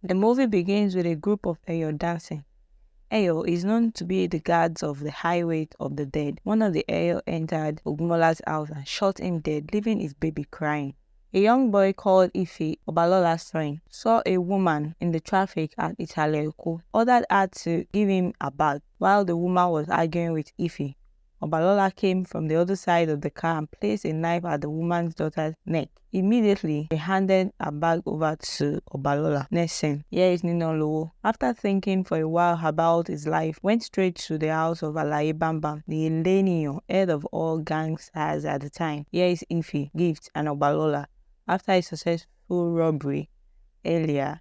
The movie begins with a group of Eyo dancing. Eyo is known to be the guards of the highway of the dead. One of the Eyo entered Ogumola's house and shot him dead, leaving his baby crying. A young boy called Ife, Obalola's friend, saw a woman in the traffic at Italeko, ordered her to give him a bag. While the woman was arguing with Ife, Obalola came from the other side of the car and placed a knife at the woman's daughter's neck. Immediately, he handed a bag over to Obalola. Next scene, here is Ninolowo. After thinking for a while about his life, went straight to the house of Alaye Bambam, the Eleniyan, head of all gangsters at the time. Here is Ife, Gift, and Obalola. After a successful robbery earlier,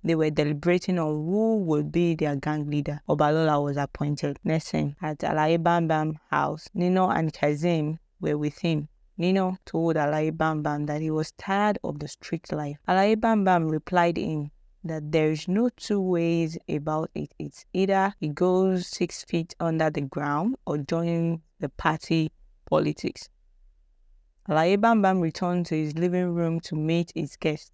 they were deliberating on who would be their gang leader. Obalola was appointed. Next scene, at Alaye Bambam's house, Nino and Kazim were with him. Nino told Alaye Bambam that he was tired of the street life. Alaye Bambam replied him that there is no two ways about it. It's either he goes 6 feet under the ground or joining the party politics. Alaye Bambam returned to his living room to meet his guests.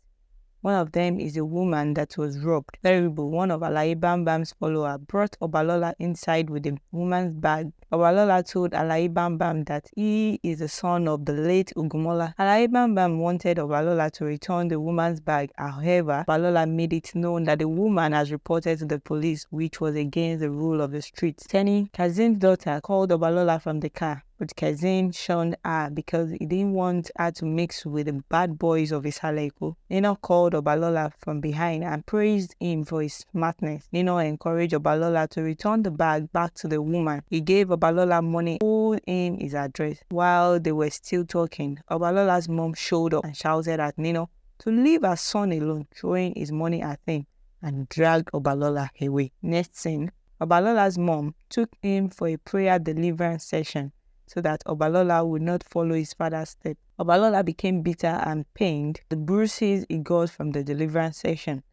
One of them is a woman that was robbed. Terrible, one of Alaye Bambam's followers brought Obalola inside with the woman's bag. Obalola told Alaye Bambam that he is the son of the late Ugumola. Alaye Bambam wanted Obalola to return the woman's bag. However, Obalola made it known that the woman has reported to the police, which was against the rule of the street. Tenny, Kazim's daughter, called Obalola from the car, but Kazim shunned her because he didn't want her to mix with the bad boys of Isaleko. Nino called Obalola from behind and praised him for his smartness. Nino encouraged Obalola to return the bag back to the woman. He gave Obalola money, told him his address. While they were still talking, Obalola's mom showed up and shouted at Nino to leave her son alone, throwing his money at him and dragged Obalola away. Next scene, Obalola's mom took him for a prayer deliverance session so that Obalola would not follow his father's steps. Obalola became bitter and pained the bruises he got from the deliverance session.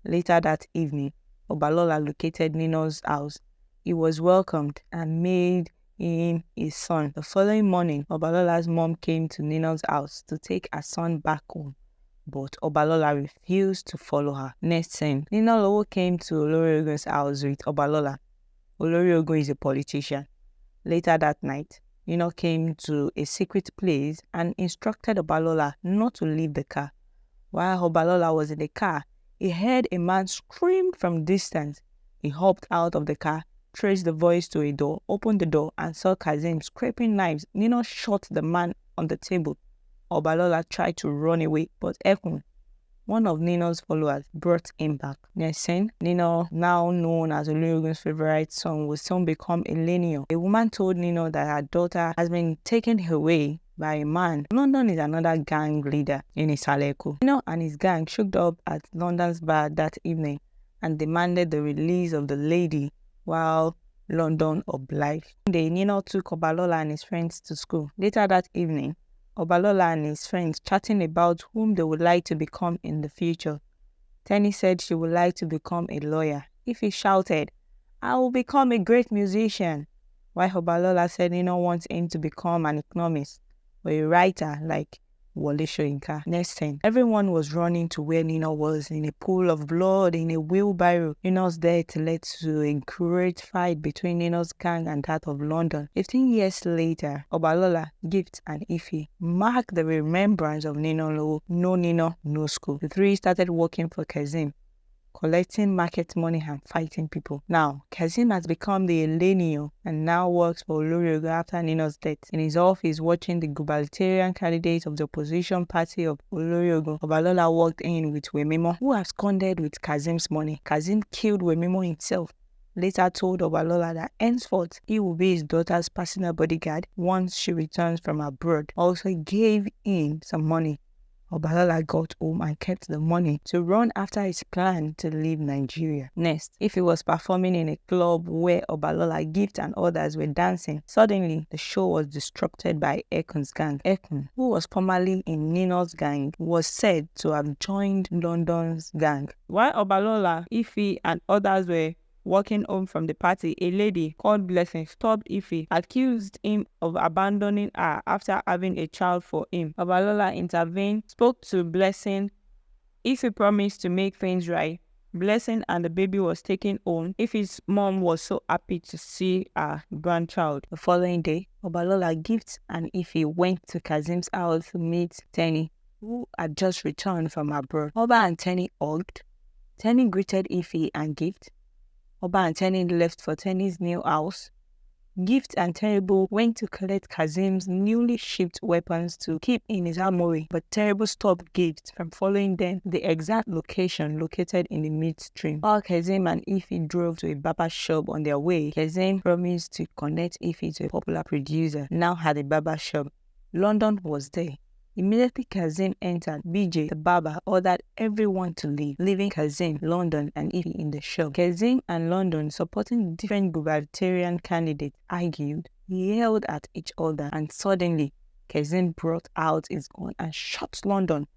Later that evening, Obalola located Nino's house. He was welcomed and made him his son. The following morning, Obalola's mom came to Nino's house to take her son back home, but Obalola refused to follow her. Next scene, Ninolowo came to Oloriogun's house with Obalola. Oloriogun is a politician. Later that night, Nino came to a secret place and instructed Obalola not to leave the car. While Obalola was in the car, he heard a man scream from distance. He hopped out of the car, traced the voice to a door, opened the door, and saw Kazim scraping knives. Nino shot the man on the table. Obalola tried to run away, but Ekun, one of Nino's followers, brought him back. Next scene, Nino, now known as Oloriogun's favorite son, will soon become Eleniyan. A woman told Nino that her daughter has been taken away by a man. London is another gang leader in Isaleko. Nino and his gang showed up at London's bar that evening and demanded the release of the lady, while London obliged. One day, Nino took Obalola and his friends to school. Later that evening, Obalola and his friends chatting about whom they would like to become in the future. Tenny said she would like to become a lawyer. Ife shouted, "I will become a great musician." While Obalola said Nino wants him to become an economist or a writer like Wole Soyinka. Next thing, everyone was running to where Nino was, in a pool of blood, in a wheelbarrow. Nino's death led to a great fight between Nino's gang and that of London. 15 years later, Obalola, Gift, and Ife marked the remembrance of Nino. No Nino, no school. The three started working for Kazim, collecting market money and fighting people. Now, Kazim has become the Eleniyan and now works for Oloriogun after Nino's death. In his office, watching the gubernatorial candidate of the opposition party of Oloriogun, Obalola walked in with Wemimo, who absconded with Kazim's money. Kazim killed Wemimo himself. Later told Obalola that henceforth he will be his daughter's personal bodyguard once she returns from abroad. Also gave him some money. Obalola got home and kept the money to run after his plan to leave Nigeria. Next, if he was performing in a club where Obalola, Gift, and others were dancing, suddenly the show was disrupted by Ekun's gang. Ekun, who was formerly in Nino's gang, was said to have joined London's gang. While Obalola, Ife, and others were walking home from the party, a lady called Blessing stopped Ife, accused him of abandoning her after having a child for him. Obalola intervened, spoke to Blessing. Ife promised to make things right, Blessing and the baby was taken home. Ife's mom was so happy to see her grandchild. The following day, Obalola Gift and Ife went to Kazim's house to meet Tenny, who had just returned from abroad. Oba and Tenny hugged. Tenny greeted Ife and Gift. Oba and Tenny left for Tenny's new house. Gift and Terrible went to collect Kazim's newly shipped weapons to keep in his armory, but Terrible stopped Gift from following them to the exact location located in the midstream. While Kazim and Ife drove to a barber shop on their way, Kazim promised to connect Ife to a popular producer, now had a barber shop. London was there. Immediately Kazim entered, BJ, the barber, ordered everyone to leave, leaving Kazim, London, and Ife in the shop. Kazim and London, supporting different gubernatorial candidates, argued, yelled at each other, and suddenly Kazim brought out his gun and shot London.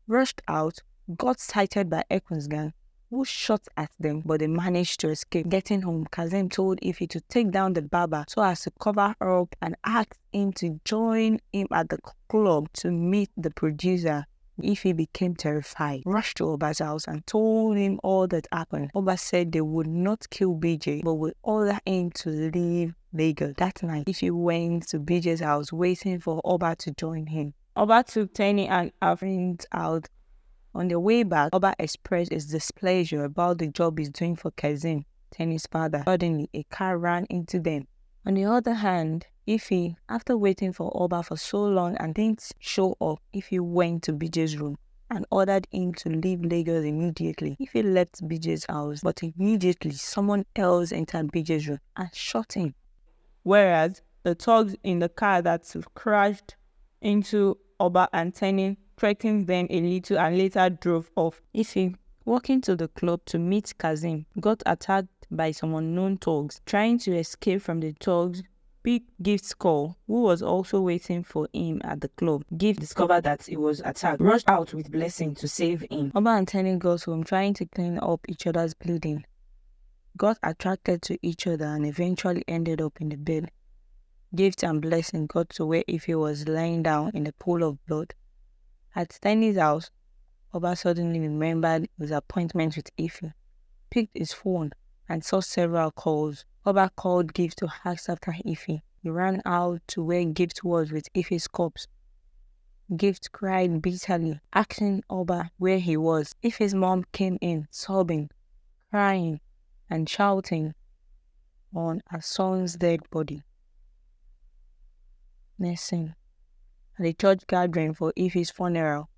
Rushed out, got sighted by Ekun's gang, who shot at them, but they managed to escape. Getting home, Kazim told Ife to take down the barber so as to cover her up and asked him to join him at the club to meet the producer. Ife became terrified, rushed to Oba's house and told him all that happened. Oba said they would not kill BJ, but would order him to leave Lagos. That night, Ife went to BJ's house waiting for Oba to join him. Oba took Tenny and her friends out. On the way back, Oba expressed his displeasure about the job he's doing for Kazim, Tenny's father. Suddenly, a car ran into them. On the other hand, Ife, after waiting for Oba for so long and didn't show up, Ife went to BJ's room and ordered him to leave Lagos immediately. Ife left BJ's house, but immediately someone else entered BJ's room and shot him. Whereas the thugs in the car that crashed into Oba and Tenny threatened them a little and later drove off. Ife, walking to the club to meet Kazim, got attacked by some unknown thugs. Trying to escape from the thugs, picked Gift's call, who was also waiting for him at the club. Gift discovered that he was attacked, rushed out with Blessing to save him. Oba and Tenny got home trying to clean up each other's bleeding, got attracted to each other and eventually ended up in the bed. Gift and Blessing got to where Ife was lying down in a pool of blood. At Tenny's house, Oba suddenly remembered his appointment with Ife, picked his phone, and saw several calls. Oba called Gift to ask after Ife. He ran out to where Gift was with Ife's corpse. Gift cried bitterly, asking Oba where he was. Ife's mom came in, sobbing, crying, and shouting on her son's dead body. Next scene. At a church gathering for Ife's funeral,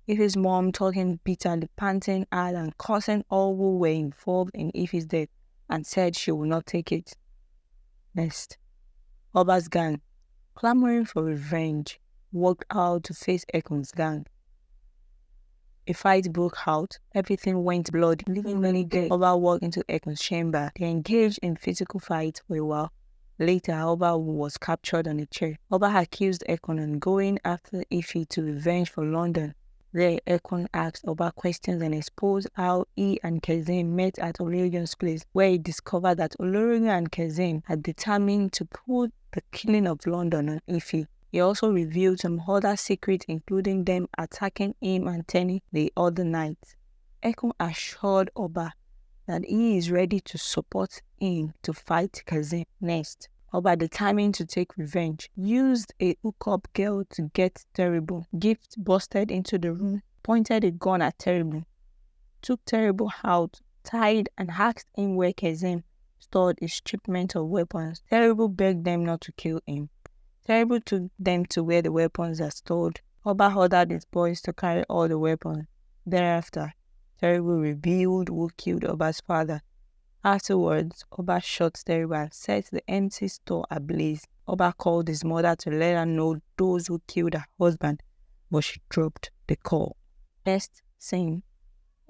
Ife's mom talking bitterly, panting hard and cursing all who were involved in Ife's death and said she would not take it. Next, Oba's gang, clamoring for revenge, walked out to face Ekun's gang. A fight broke out, everything went bloody, leaving many dead. Oba walked into Ekun's chamber. They engaged in physical fight for a while. Later, Oba was captured on a chair. Oba accused Ekun of going after Ife to revenge for London. There, Ekun asked Oba questions and exposed how he and Kazim met at Oloriogun's place, where he discovered that Oloriogun and Kazim had determined to put the killing of London on Ife. He also revealed some other secrets, including them attacking him and Tenny the other night. Ekun assured Oba that he is ready to support him to fight Kazim. Next, Oba, determined to take revenge, used a hookup girl to get Terrible. Gift busted into the room, pointed a gun at Terrible, took Terrible out, tied and asked him where Kazim stored his shipment of weapons. Terrible begged them not to kill him. Terrible took them to where the weapons are stored. Oba ordered his boys to carry all the weapons. Thereafter, Terrible revealed who killed Oba's father. Afterwards, Oba shot Terrible and set the empty store ablaze. Oba called his mother to let her know those who killed her husband, but she dropped the call. Next scene.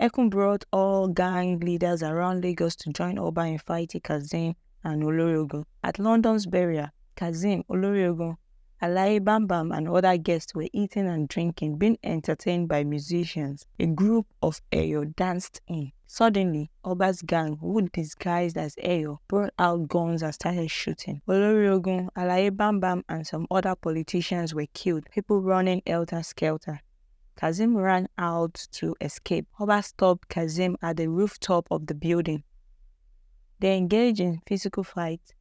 Ekun brought all gang leaders around Lagos to join Oba in fighting Kazim and Oloriogun. At London's burial, Kazim, Oloriogun, Alaye Bambam and other guests were eating and drinking, being entertained by musicians. A group of Eyo danced in. Suddenly, Oba's gang, who disguised as Eyo, brought out guns and started shooting. Oloriogun, Alaye Bambam and some other politicians were killed, people running helter-skelter. Kazim ran out to escape. Oba stopped Kazim at the rooftop of the building. They engaged in physical fight.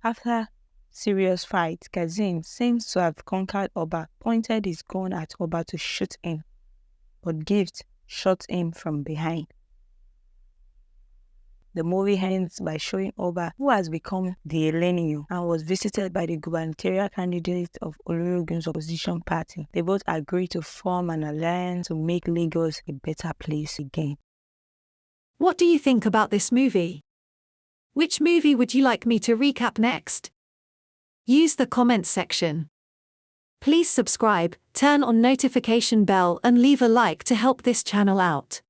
After serious fight, Kazim seems to have conquered Oba, pointed his gun at Oba to shoot him, but Gift shot him from behind. The movie ends by showing Oba, who has become the Eleniyan and was visited by the gubernatorial candidate of Olurugun's opposition party. They both agree to form an alliance to make Lagos a better place again. What do you think about this movie? Which movie would you like me to recap next? Use the comments section. Please subscribe, turn on notification bell and leave a like to help this channel out.